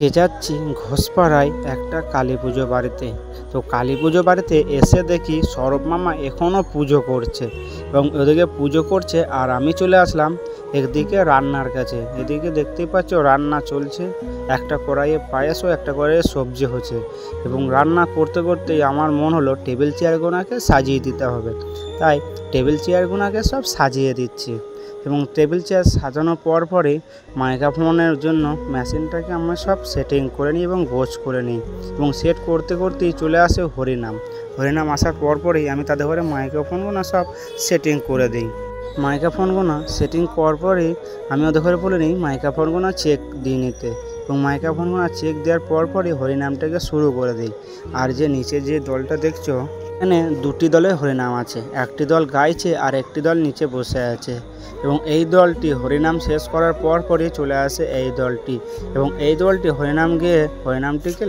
যাচ্ছি ঘোষপাড়ায় একটা কালী পুজো বাড়িতে। তো কালী পুজো বাড়িতে এসে দেখি সৌরভ মামা এখনও পুজো করছে এবং ওদিকে পুজো করছে আর আমি চলে আসলাম একদিকে রান্নার কাছে। এদিকে দেখতেই পাচ্ছ রান্না চলছে, একটা কড়াইয়ে পায়েস ও একটা কড়াইয়ে সবজি হচ্ছে এবং রান্না করতে করতেই আমার মন হলো টেবিল চেয়ারগুলোকে সাজিয়ে দিতে হবে। তাই টেবিল চেয়ারগুলোকে সব সাজিয়ে দিচ্ছি এবং টেবিল চেয়ার সাজানোর পরে মাইক্রোফোনের জন্য মেশিনটাকে আমরা সব সেটিং করে নিই এবং গোছ করে নিই এবং সেট করতে করতেই চলে আসে হরিনাম আসার পরেই আমি তাদের ঘরে মাইক্রোফোনগুলো সব সেটিং করে দিই। মাইক্রোফোনগুলো সেটিং করার পরে আমি ওদের ঘরে বলে নিই মাইক্রোফোনগুলো চেক দিয়ে নিতে এবং মাইক্রোফোনগুলো চেক দেওয়ার পরই হরিনামটাকে শুরু করে দিই। আর যে নিচে যে দলটা দেখছো, এখানে দুটি দলে হরিনাম আছে, একটি দল গাইছে আর একটি দল নিচে বসে আছে এবং এই দলটি হরিনাম শেষ করার পরই চলে আসে এই দলটি এবং এই দলটি হরিনাম গেয়ে হরিনামটিকে